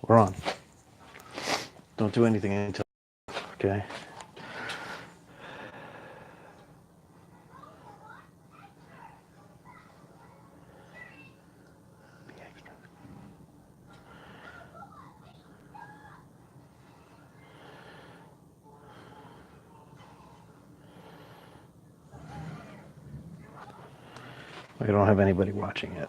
We're on. Don't do anything until, okay? We don't have anybody watching it.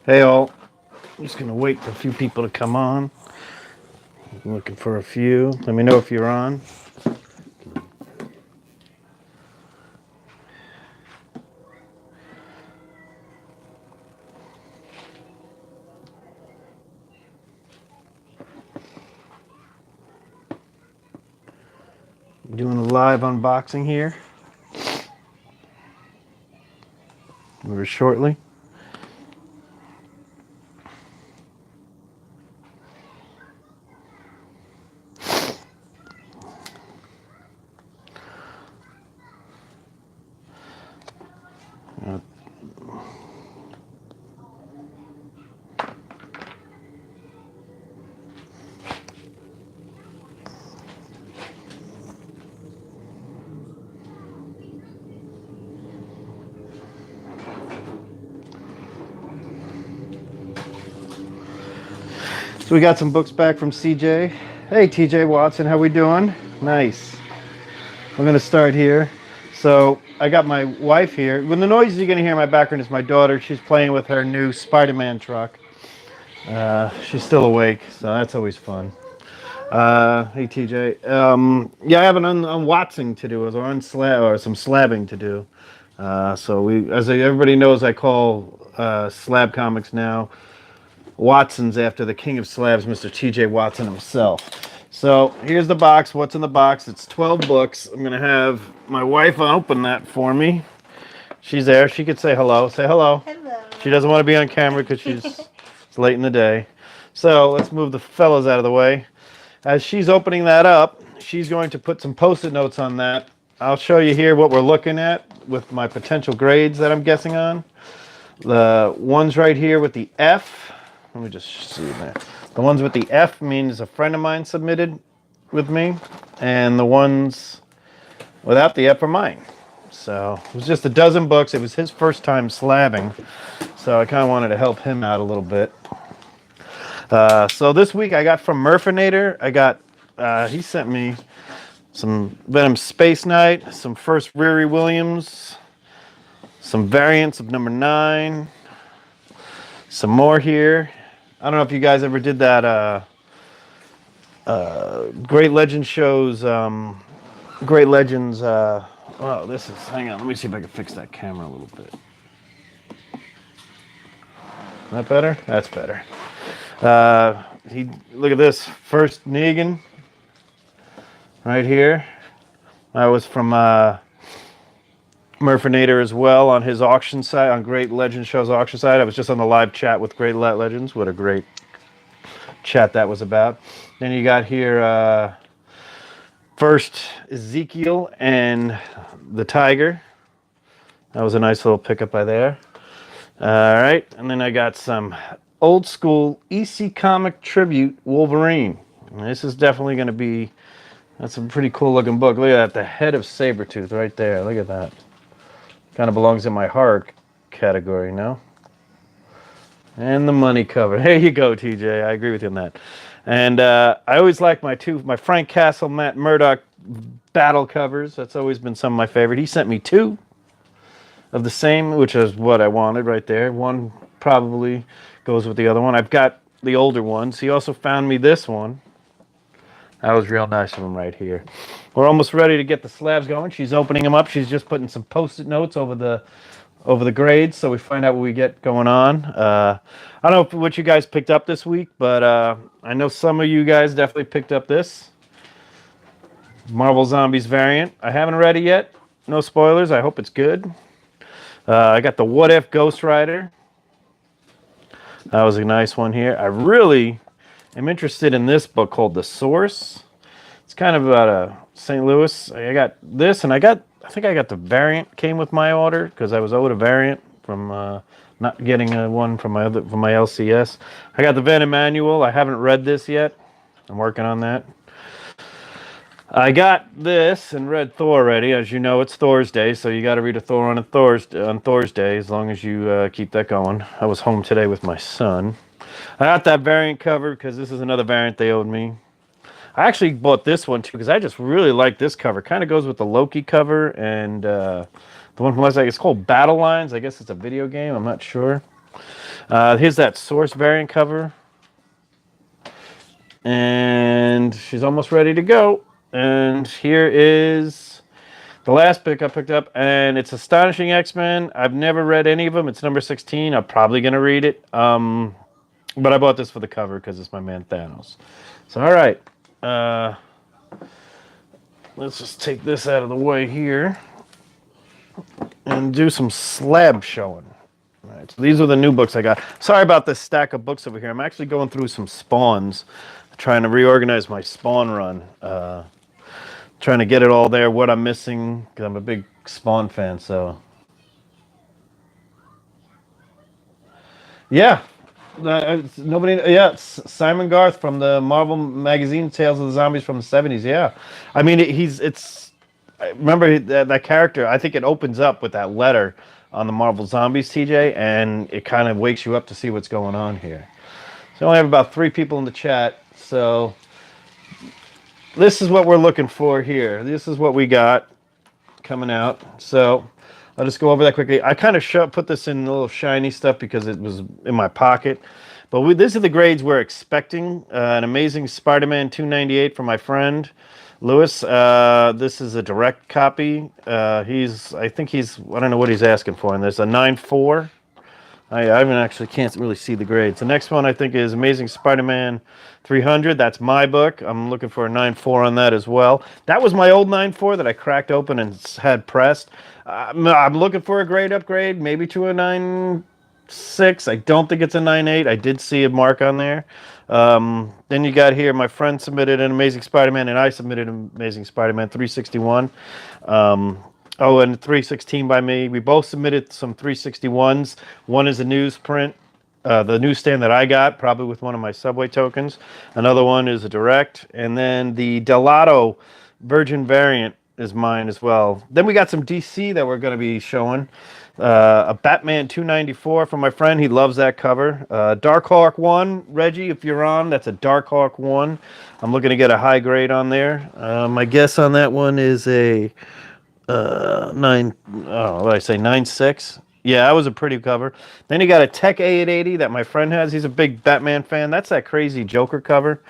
Hey all, I'm just gonna wait for a few people to come on. I'm looking for a few. Let me know if you're on. Doing a live unboxing here. Very shortly. So we got some books back from CJ. Hey TJ Watson, how we doing? Nice. We're gonna start here. So I got my wife here. When the noises you're gonna hear in my background is my daughter. She's playing with her new Spider-Man truck. She's still awake, so that's always fun. Hey TJ. Yeah, I have an unwatsing to do, or some slabbing to do. So as everybody knows, I call slab comics now Watson's after the king of slabs, Mr. T.J. Watson himself. So here's the box. What's in the box? It's 12 books. I'm going to have my wife open that for me. She's there. She could say hello. Say hello. Hello. She doesn't want to be on camera because it's late in the day. So let's move the fellas out of the way. As she's opening that up, she's going to put some Post-it notes on that. I'll show you here what we're looking at with my potential grades that I'm guessing on. The ones right here with the F. Let me just see that. The ones with the F means a friend of mine submitted with me, and the ones without the F are mine. So it was just a dozen books. It was his first time slabbing, so I kind of wanted to help him out a little bit. So this week I got from Murphinator, he sent me some Venom Space Knight, some First Riri Williams, some variants of number 9, some more here. I don't know if you guys ever did that Great Legends shows, Great Legends, oh, this is, hang on, let me see if I can fix that camera a little bit. That better? That's better. Look at this, first Negan, right here. I was from Murphinator as well on his auction site, on Great Legends Show's auction site. I was just on the live chat with Great Legends. What a great chat that was about. Then you got here first Ezekiel and the Tiger. That was a nice little pickup by there. All right, and then I got some old school EC Comic Tribute Wolverine. And this is definitely going to be, that's a pretty cool looking book. Look at that, the head of Sabretooth right there. Look at that. Kind of belongs in my horror category, no? And the money cover. There you go, TJ. I agree with you on that. And I always like my Frank Castle, Matt Murdock battle covers. That's always been some of my favorite. He sent me 2 of the same, which is what I wanted right there. One probably goes with the other one. I've got the older ones. He also found me this one. That was real nice of him right here. We're almost ready to get the slabs going. She's opening them up. She's just putting some Post-it notes over the grades, so we find out what we get going on. I don't know what you guys picked up this week, but I know some of you guys definitely picked up this Marvel Zombies variant. I haven't read it yet. No spoilers. I hope it's good. I got the What If Ghost Rider. That was a nice one here. I really am interested in this book called The Source. It's kind of about St. Louis. I got this, and I think I got the variant came with my order because I was owed a variant from not getting one from my LCS. I got the Venom Manual. I haven't read this yet. I'm working on that. I got this and read Thor already. As you know, it's Thor's Day, so you got to read a Thor on Thor's Day as long as you keep that going. I was home today with my son. I got that variant cover because this is another variant they owed me. I actually bought this one too because I just really like this cover. Kind of goes with the Loki cover and the one from last night. It's called Battle Lines. I guess it's a video game. I'm not sure. Here's that Source variant cover. And she's almost ready to go. And here is the last pick I picked up, and it's Astonishing X-Men. I've never read any of them. It's number 16. I'm probably going to read it. But I bought this for the cover because it's my man Thanos. So, all right. Let's just take this out of the way here and do some slab showing. All right, so these are the new books I got. Sorry about this stack of books over here. I'm actually going through some spawns, trying to reorganize my spawn run. Trying to get it all there, what I'm missing, because I'm a big Spawn fan, so. Yeah. Simon Garth from the Marvel magazine Tales of the Zombies from the 70s, yeah. I mean, I remember that character, I think it opens up with that letter on the Marvel Zombies, TJ, and it kind of wakes you up to see what's going on here. So I only have about 3 people in the chat, so this is what we're looking for here. This is what we got coming out. So I'll just go over that quickly. I kind of put this in a little shiny stuff because it was in my pocket. But these are the grades we're expecting. An Amazing Spider-Man 298 from my friend Lewis. This is a direct copy. I don't know what he's asking for in this. A 9.4. Can't really see the grades. The next one I think is Amazing Spider-Man 300. That's my book. I'm looking for a 9.4 on that as well. That was my old 9.4 that I cracked open and had pressed. I'm looking for a grade upgrade, maybe to a 9.6. I don't think it's a 9.8. I did see a mark on there. Then you got here, my friend submitted an Amazing Spider-Man, and I submitted an Amazing Spider-Man 361. Oh, and 316 by me. We both submitted some 361s. One is a newsprint, the newsstand that I got, probably with one of my Subway tokens. Another one is a direct. And then the Delato Virgin variant is mine as well. Then we got some DC that we're going to be showing. A Batman 294 from my friend. He loves that cover. Dark Hawk 1. Reggie, if you're on, that's a Dark Hawk 1. I'm looking to get a high grade on there. My guess on that one is a 9.6. Yeah, that was a pretty cover. Then you got a Tech A880 that my friend has. He's a big Batman fan. That's that crazy Joker cover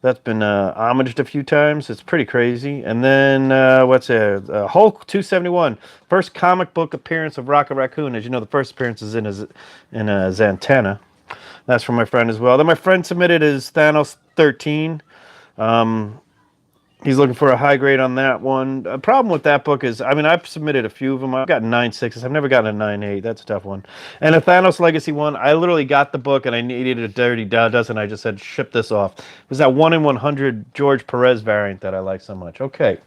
that's been homaged a few times. It's pretty crazy. And then Hulk 271, first comic book appearance of Rocket Raccoon. As you know, the first appearance is in Zatanna. That's from my friend as well. Then my friend submitted his Thanos 13. He's looking for a high grade on that one. The problem with that book is, I've submitted a few of them. I've gotten 9.6s. I've never gotten a 9.8. That's a tough one. And a Thanos Legacy one, I literally got the book and I needed a dirty dozen. I just said, ship this off. It was that 1 in 100 George Perez variant that I like so much. Okay.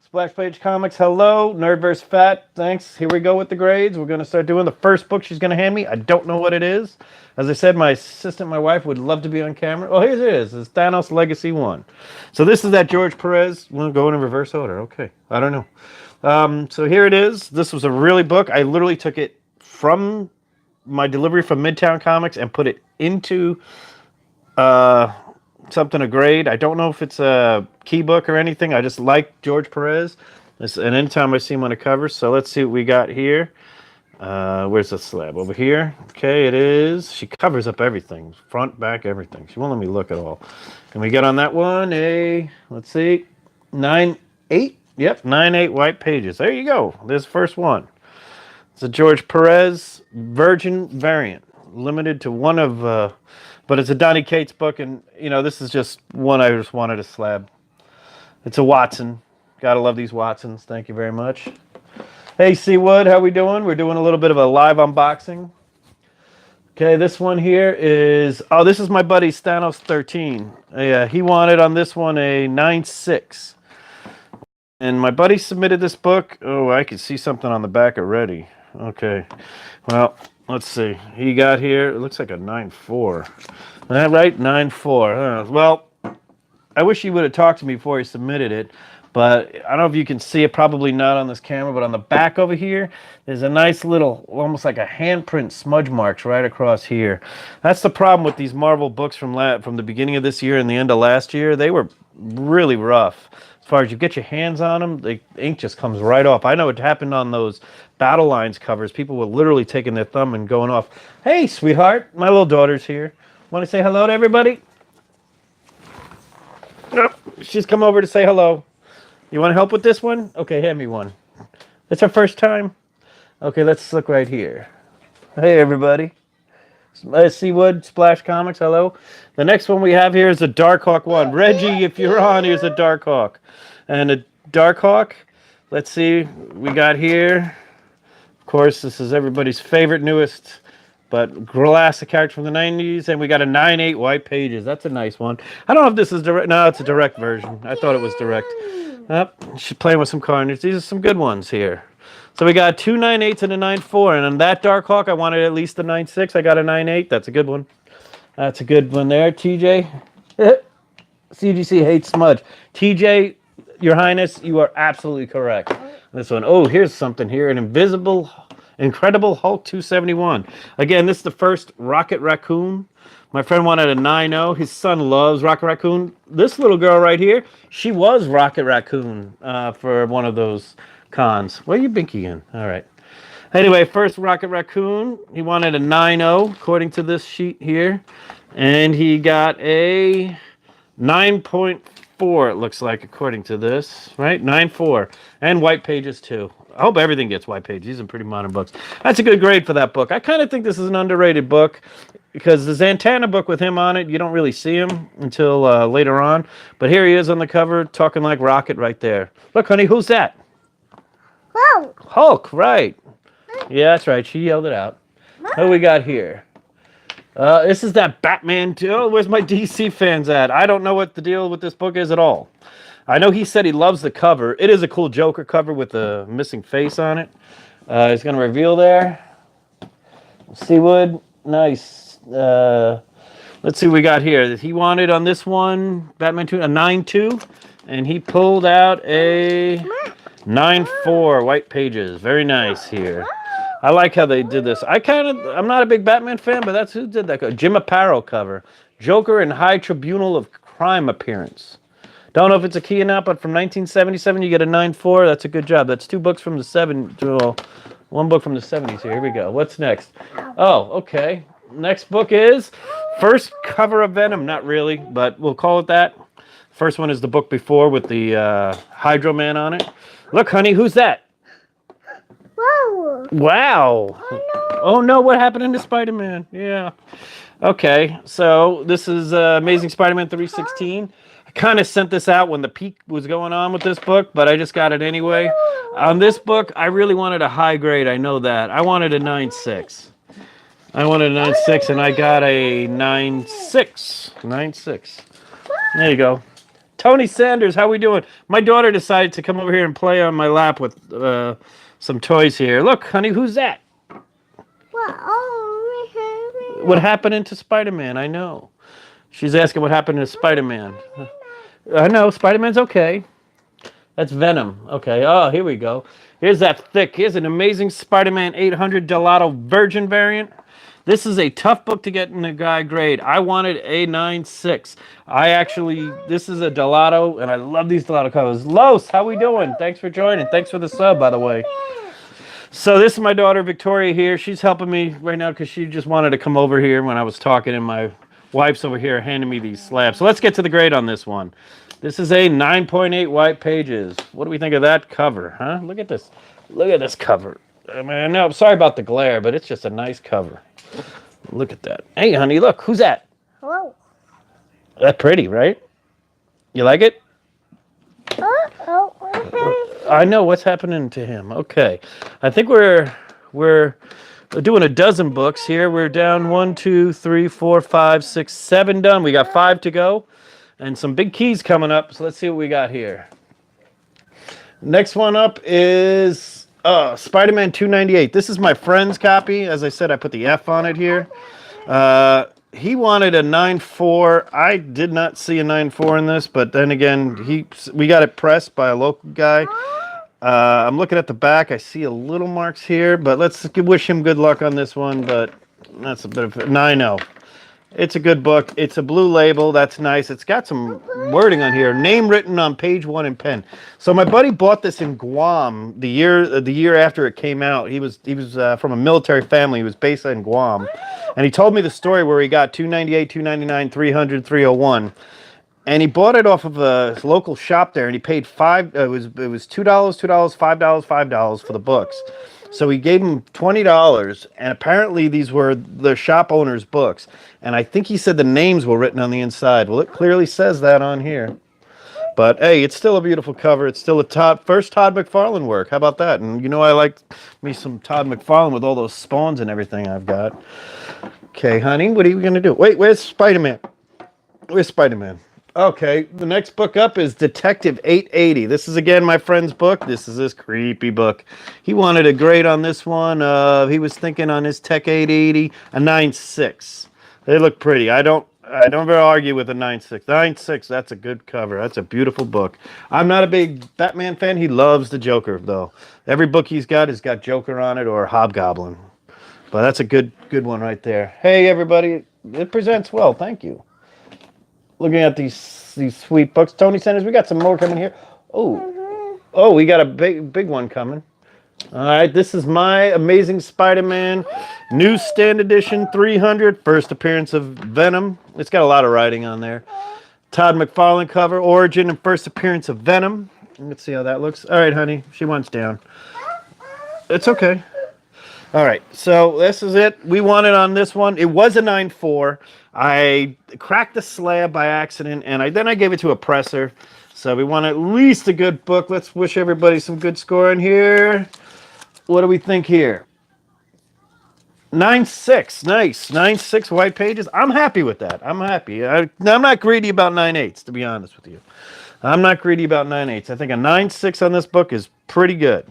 Splash Page Comics, hello. Nerdverse Fat, thanks. Here we go with the grades. We're going to start doing the first book she's going to hand me. I don't know what it is. As I said, my assistant, my wife, would love to be on camera. Oh, here it is. It's Thanos Legacy 1. So this is that George Perez. We'll go in reverse order. Okay. I don't know. So here it is. This was a really book. I literally took it from my delivery from Midtown Comics and put it into something of grade. I don't know if it's a key book or anything. I just like George Perez. And anytime I see him on a cover. So let's see what we got here. Where's the slab? Over here. Okay, it is. She covers up everything. Front, back, everything. She won't let me look at all. Can we get on that one? Let's see. 9/8. Yep, 9/8 white pages. There you go. There's the first one. It's a George Perez Virgin variant. Limited to one of... but it's a Donny Cates book, and, this is just one I just wanted to slab. It's a Watson. Gotta love these Watsons. Thank you very much. Hey, Seawood, how we doing? We're doing a little bit of a live unboxing. Okay, this one here is... Oh, this is my buddy Stanos 13. Yeah, he wanted on this one a 9/6. And my buddy submitted this book. Oh, I can see something on the back already. Okay. Well, let's see. He got here... It looks like a 9/4. Is that right? 9/4. Well, I wish he would have talked to me before he submitted it. But I don't know if you can see it, probably not on this camera, but on the back over here, there's a nice little, almost like a handprint smudge marks right across here. That's the problem with these Marvel books from the beginning of this year and the end of last year. They were really rough. As far as you get your hands on them, the ink just comes right off. I know it happened on those Battle Lines covers. People were literally taking their thumb and going off. Hey, sweetheart, my little daughter's here. Want to say hello to everybody? Nope. She's come over to say hello. You want to help with this one? Okay, hand me one. It's our first time. Okay, let's look right here. Hey, everybody. Seawood, Splash Comics, hello. The next one we have here is a Darkhawk one. Reggie, if you're on, here's a Darkhawk. And a Darkhawk, let's see, we got here. Of course, this is everybody's favorite, newest, but classic character from the 90s. And we got a 9/8 white pages. That's a nice one. I don't know if this is direct. No, it's a direct version. I thought it was direct. She's playing with some carnage. These are some good ones here. So we got two 9/8s and a 9/4. And on that Darkhawk, I wanted at least a 9/6. I got a 9/8. That's a good one. That's a good one there, TJ. CGC hates smudge. TJ, Your Highness, you are absolutely correct. This one. Oh, here's something here. An Incredible Hulk 271. Again, this is the first Rocket Raccoon. My friend wanted a 9/0. His son loves Rocket Raccoon. This little girl right here, she was Rocket Raccoon for one of those cons. Where are you binky in? All right. Anyway, first Rocket Raccoon. He wanted a 9/0, according to this sheet here. And he got a 9.4, it looks like, according to this. Right? 9/4. And white pages, too. I hope everything gets white pages. These are pretty modern books. That's a good grade for that book. I kind of think this is an underrated book because the Zatanna book with him on it, you don't really see him until later on. But here he is on the cover talking like Rocket right there. Look, honey, who's that? Hulk. Hulk, right. Yeah, that's right. She yelled it out. What do we got here? This is that Batman. Oh, where's my DC fans at? I don't know what the deal with this book is at all. I know he said he loves the cover. It is a cool Joker cover with a missing face on it. He's going to reveal there. Seawood, nice. Let's see what we got here. He wanted on this one, Batman 2, a 9/2. And he pulled out a 9/4 white pages. Very nice here. I like how they did this. I'm not a big Batman fan, but that's who did that. Jim Aparo cover. Joker in High Tribunal of Crime appearance. Don't know if it's a key or not, but from 1977, you get a 9/4. That's a good job. That's two books from the 70s. Well, one book from the 70s here. Here we go. What's next? Oh, okay. Next book is first cover of Venom. Not really, but we'll call it that. First one is the book before with the Hydro Man on it. Look, honey, who's that? Whoa. Wow. Oh, no. What happened to Spider-Man? Yeah. Okay. So this is Amazing Spider-Man 316. Kind of sent this out when the peak was going on with this book, but I just got it anyway. On this book, I really wanted a high grade. I know that. I wanted a 9/6. I wanted a 9/6, and I got a 9/6. 9/6. There you go. Tony Sanders, how we doing? My daughter decided to come over here and play on my lap with some toys here. Look, honey, who's that? What happened to Spider-Man? I know. She's asking what happened to Spider-Man. I know, Spider-Man's okay. That's Venom. Okay, oh, here we go. Here's that thick. Here's an Amazing Spider-Man 800 Gelato Virgin variant. This is a tough book to get in a guy grade. I wanted a 9.6. This is a Delato, and I love these Delato covers. Los, how we doing? Thanks for joining. Thanks for the sub, by the way. So this is my daughter Victoria here. She's helping me right now because she just wanted to come over here when I was talking, and my wife's over here handing me these slabs. So let's get to the grade on this one. This is a 9.8 white pages. What do we think of that cover, huh? Look at this. Look at this cover. I mean, I know, sorry about the glare, but it's just a nice cover. Look at that. Hey, honey, look. Who's that? Hello. That's pretty, right? You like it? I know what's happening to him. Okay. I think we're doing a dozen books here. We're down 1, 2, 3, 4, 5, 6, 7 done. We got 5 to go. And some big keys coming up. So let's see what we got here. Next one up is Spider-Man 298. This is my friend's copy. As I said, I put the F on it here. He wanted a 9.4. I did not see a 9.4 in this, but then again, we got it pressed by a local guy. I'm looking at the back. I see a little marks here, but let's wish him good luck on this one. But that's a bit of a 9.0. It's a good book. It's a blue label. That's nice. It's got some wording on here. Name written on page 1 in pen. So my buddy bought this in Guam the year after it came out. He was from a military family. He was based in Guam, and he told me the story where he got 298, 299, 300, 301, and he bought it off of a local shop there, and he paid $5. It was $2, $2, $5, $5 for the books. So he gave him $20, and apparently these were the shop owner's books. And I think he said the names were written on the inside. Well, it clearly says that on here. But, hey, it's still a beautiful cover. It's still a first Todd McFarlane work. How about that? And, you know, I like me some Todd McFarlane with all those spawns and everything I've got. Okay, honey, what are you going to do? Wait, where's Spider-Man? Where's Spider-Man? Okay, the next book up is Detective 880. This is, again, my friend's book. This is his creepy book. He wanted a grade on this one. He was thinking on his Tech 880, a 9.6. They look pretty. I don't ever argue with a 9.6. 9.6, that's a good cover. That's a beautiful book. I'm not a big Batman fan. He loves the Joker, though. Every book he's got has got Joker on it or Hobgoblin. But that's a good one right there. Hey, everybody. It presents well. Thank you. Looking at these sweet books. Tony Sanders, we got some more coming here. Oh, we got a big one coming. All right, this is my Amazing Spider-Man newsstand edition 300, first appearance of Venom. It's got a lot of writing on there. Todd McFarlane cover, origin and first appearance of Venom. Let's see how that looks. All right, honey, she wants down. It's okay. All right, so this is it. We wanted on this one. It was a 9.4. I cracked the slab by accident, and then I gave it to a presser. So we want at least a good book. Let's wish everybody some good scoring here. What do we think here? 9.6. Nice. 9.6 white pages. I'm happy with that. I'm happy. I'm not greedy about 9.8s, to be honest with you. I'm not greedy about 9.8s. I think a 9.6 on this book is pretty good.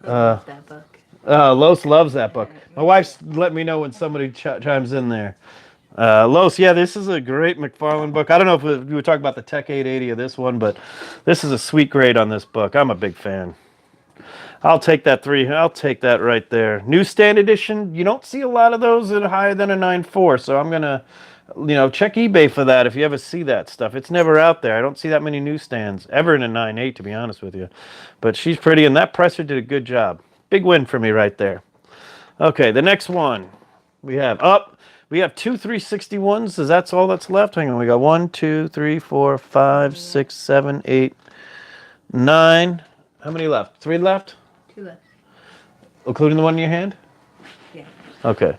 That book. Los loves that book. My wife's let me know when somebody chimes in there. Los, yeah, this is a great McFarlane book. I don't know if we were talking about the Tech 880 of this one, but this is a sweet grade on this book. I'm a big fan. I'll take that 3. I'll take that right there. Newsstand edition. You don't see a lot of those that are higher than a 9.4, so I'm gonna, check eBay for that if you ever see that stuff. It's never out there. I don't see that many newsstands ever in a 9.8, to be honest with you. But she's pretty, and that presser did a good job. Big win for me right there. Okay, the next one we have we have 2 361s. Is that's all that's left? Hang on, we got 1, 2, 3, 4, 5, 6, 7, 8, 9. How many left? 3 left? 2 left. Including the one in your hand? Yeah. Okay.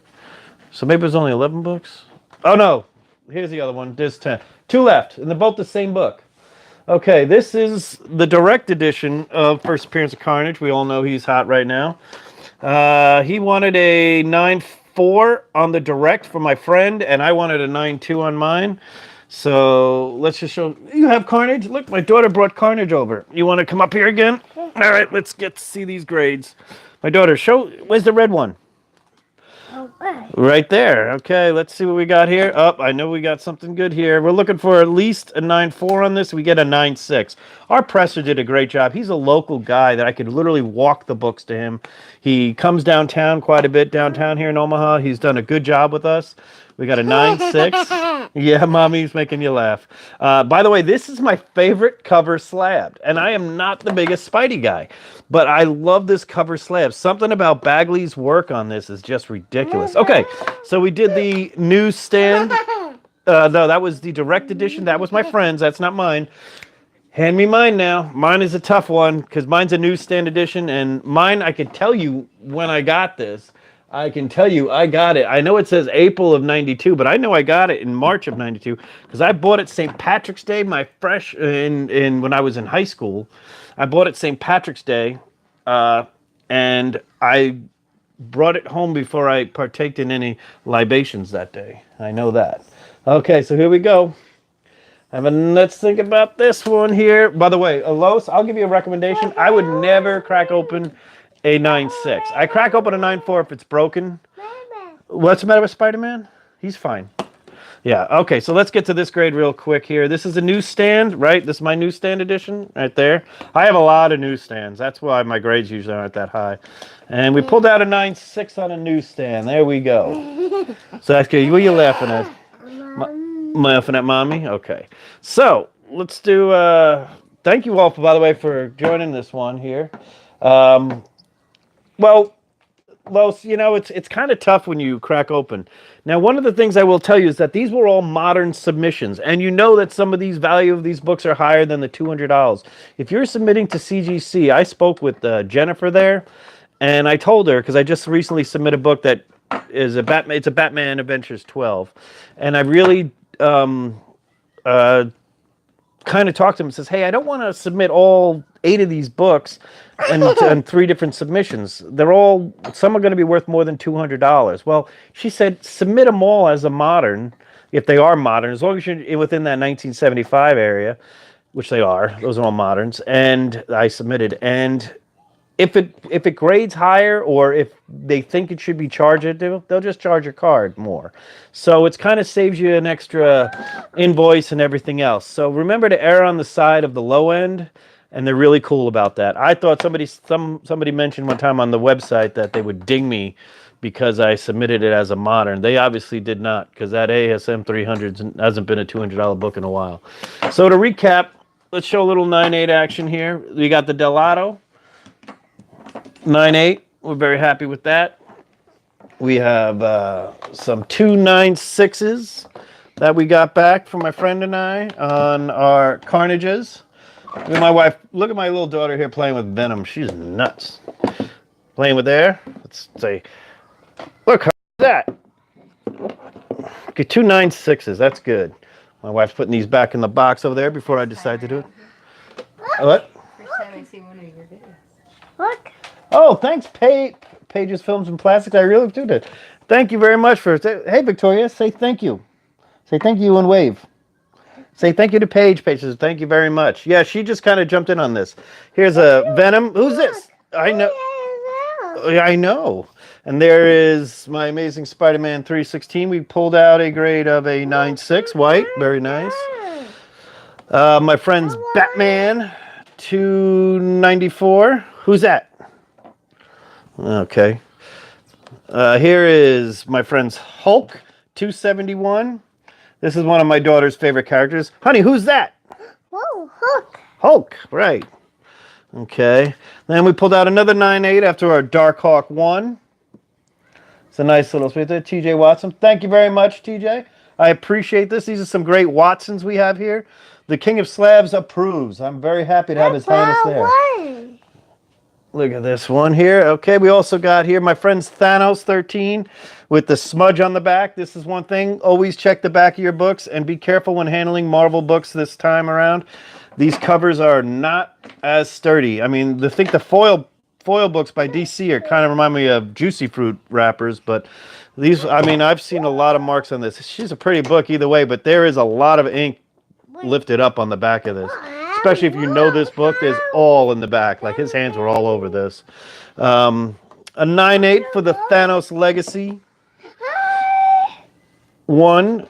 So maybe there's only 11 books? Oh, no. Here's the other one. There's 10. 2 left, and they're both the same book. Okay, this is the direct edition of First Appearance of Carnage. We all know he's hot right now. He wanted a 9.4 on the direct for my friend, and I wanted a 9.2 on mine. So let's just show. You have Carnage? Look, my daughter brought Carnage over. You want to come up here again? All right, let's get to see these grades. My daughter, where's the red one? Right there. Okay, let's see what we got here. Oh, I know we got something good here. We're looking for at least a 9.4 on this. We get a 9.6. Our presser did a great job. He's a local guy that I could literally walk the books to him. He comes downtown quite a bit, downtown here in Omaha. He's done a good job with us. We got a 9.6. Yeah, mommy's making you laugh. By the way, this is my favorite cover slab, and I am not the biggest Spidey guy, but I love this cover slab. Something about Bagley's work on this is just ridiculous. Okay, so we did the newsstand. No, that was the direct edition. That was my friend's. That's not mine. Hand me mine now. Mine is a tough one because mine's a newsstand edition, and mine, I can tell you when I got this. I can tell you I got it. I know it says April of 92, but I know I got it in March of 92 because I bought it St. Patrick's Day, my when I was in high school. I bought it St. Patrick's Day, and I brought it home before I partaked in any libations that day. I know that. Okay, so here we go. Let's think about this one here. By the way, Los, I'll give you a recommendation. I would never crack open a 9.6. I crack open a 9.4 if it's broken. What's the matter with Spider-Man? He's fine. Yeah, okay, so let's get to this grade real quick here. This is a newsstand, right? This is my newsstand edition right there. I have a lot of newsstands. That's why my grades usually aren't that high. And we pulled out a 9.6 on a newsstand. There we go. So that's good. What are you laughing at? Laughing at mommy? Okay. So let's do, thank you all, by the way, for joining this one here. Well, Los, you know, it's kind of tough when you crack open. Now, one of the things I will tell you is that these were all modern submissions, and you know that some of these value of these books are higher than the $200. If you're submitting to CGC, I spoke with Jennifer there, and I told her, because I just recently submitted a book that is it's a Batman Adventures 12, and I really kind of talked to him and says, hey, I don't want to submit all 8 of these books and 3 different submissions. Some are going to be worth more than $200. Well, she said, submit them all as a modern, if they are modern, as long as you're within that 1975 area, which they are. Those are all moderns. And I submitted. And if it grades higher, or if they think it should be charged, they'll just charge your card more. So it kind of saves you an extra invoice and everything else. So remember to err on the side of the low end, and they're really cool about that. I thought somebody mentioned one time on the website that they would ding me because I submitted it as a modern. They obviously did not, because that ASM 300 hasn't been a $200 book in a while. So to recap, let's show a little 9.8 action here. We got the Delato. 9.8, we're very happy with that. We have some 2 9.6s that we got back from my friend and I on our Carnages. My wife, look at my little daughter here playing with Venom. She's nuts. Playing with air. Let's say, look, how's that? Okay, 2 9.6s, that's good. My wife's putting these back in the box over there before I decide to do it. What? First time I see one of your videos. Look. Oh, thanks, Pages, Films, and Plastics. I really do that. Thank you very much for. Hey, Victoria, say thank you. Say thank you and wave. Say thank you to Pages. Thank you very much. Yeah, she just kind of jumped in on this. Here's a Venom. Who's this? I know. I know. And there is my Amazing Spider-Man 316. We pulled out a grade of a 9.6, white. Very nice. My friend's Batman 294. Who's that? Okay. Here is my friend's Hulk 271. This is one of my daughter's favorite characters. Honey, who's that? Whoa, Hulk. Hulk, right. Okay. Then we pulled out another 9.8 after our Dark Hawk 1. It's a nice little sweet there. TJ Watson. Thank you very much, TJ. I appreciate this. These are some great Watsons we have here. The King of Slabs approves. I'm very happy to have His Highness there. Look at this one here. Okay, we also got here my friend's Thanos 13 with the smudge on the back. This is one thing. Always check the back of your books and be careful when handling Marvel books this time around. These covers are not as sturdy. I mean, I think the foil books by DC are kind of remind me of Juicy Fruit wrappers, but these, I mean, I've seen a lot of marks on this. She's a pretty book either way, but there is a lot of ink lifted up on the back of this. Especially if you know this book, there's all in the back. Like his hands were all over this. A 9.8 for the Thanos Legacy. one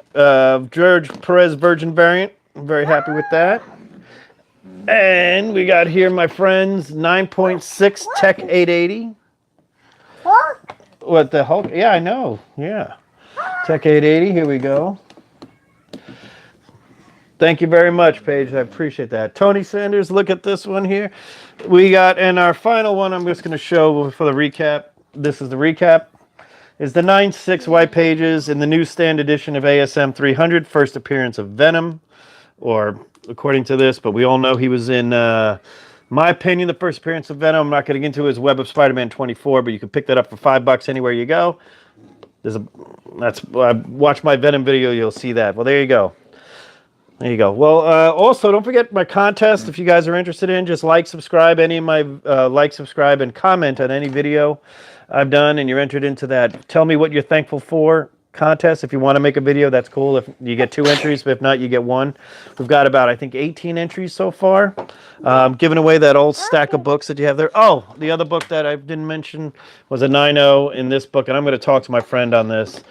George Perez Virgin variant. I'm very happy with that. And we got here, my friends, 9.6 Tech 880. Hulk. What the Hulk? Yeah, I know. Yeah. Tech 880. Here we go. Thank you very much, Paige. I appreciate that. Tony Sanders, look at this one here. We got, and our final one I'm just going to show for the recap. This is the recap. Is the 9.6 white pages in the newsstand edition of ASM 300, first appearance of Venom, or according to this, but we all know he was in, my opinion, the first appearance of Venom. I'm not getting into his Web of Spider-Man 24, but you can pick that up for $5 anywhere you go. Watch my Venom video, you'll see that. Well, there you go. There you go. Well, also, don't forget my contest. If you guys are interested in, just like, subscribe, any of my subscribe, and comment on any video I've done, and you're entered into that. Tell me what you're thankful for contest. If you want to make a video, that's cool. If you get 2 entries, but if not, you get 1. We've got about, I think, 18 entries so far. Giving away that old stack of books that you have there. Oh, the other book that I didn't mention was a 9.0 in this book, and I'm going to talk to my friend on this.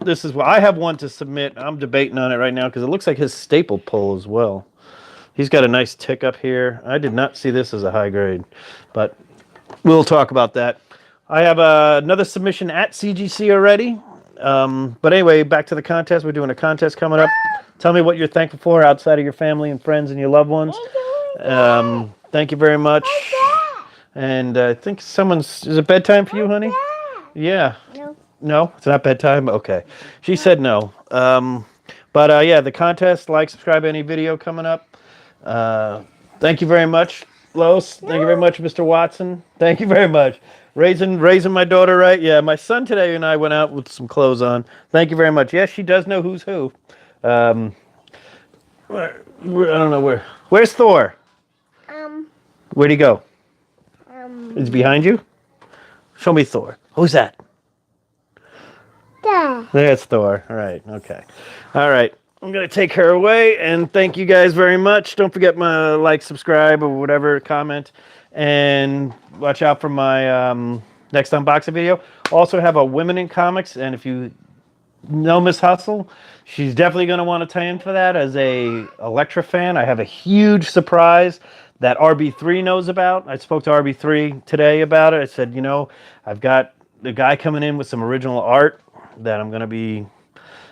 This is I have one to submit. I'm debating on it right now because it looks like his staple pull as well. He's got a nice tick up here. I did not see this as a high grade, but we'll talk about that. I have another submission at CGC already. But anyway, back to the contest. We're doing a contest coming up. Tell me what you're thankful for outside of your family and friends and your loved ones. Thank you very much. And I think is it bedtime for you, honey? Yeah. No. No, it's not bedtime. Okay, she said no. Yeah, the contest, like, subscribe, any video coming up. Thank you very much, Los. Thank you very much, Mr. Watson. Thank you very much. Raising my daughter right. Yeah, my son today and I went out with some clothes on. Thank you very much. Yes, she does know who's who. I don't know where. Where's Thor? Where'd he go? Is he behind you? Show me Thor. Who's that? Dad. There's Thor. All right. Okay. All right. I'm going to take her away, and thank you guys very much. Don't forget my like, subscribe, or whatever, comment, and watch out for my next unboxing video. Also have a Women in Comics, and if you know Miss Hustle, she's definitely going to want to tie in for that as a Elektra fan. I have a huge surprise that RB3 knows about. I spoke to RB3 today about it. I said, you know, I've got the guy coming in with some original art that I'm going to be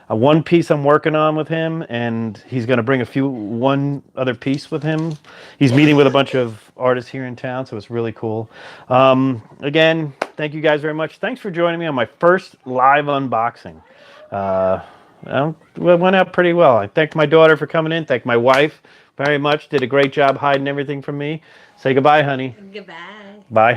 a one piece I'm working on with him, and he's going to bring one other piece with him. He's meeting with a bunch of artists here in town, so it's really cool. Again, thank you guys very much. Thanks for joining me on my first live unboxing. It went out pretty well. I thank my daughter for coming in. Thank my wife very much. Did a great job hiding everything from me. Say goodbye, honey. Goodbye. Bye.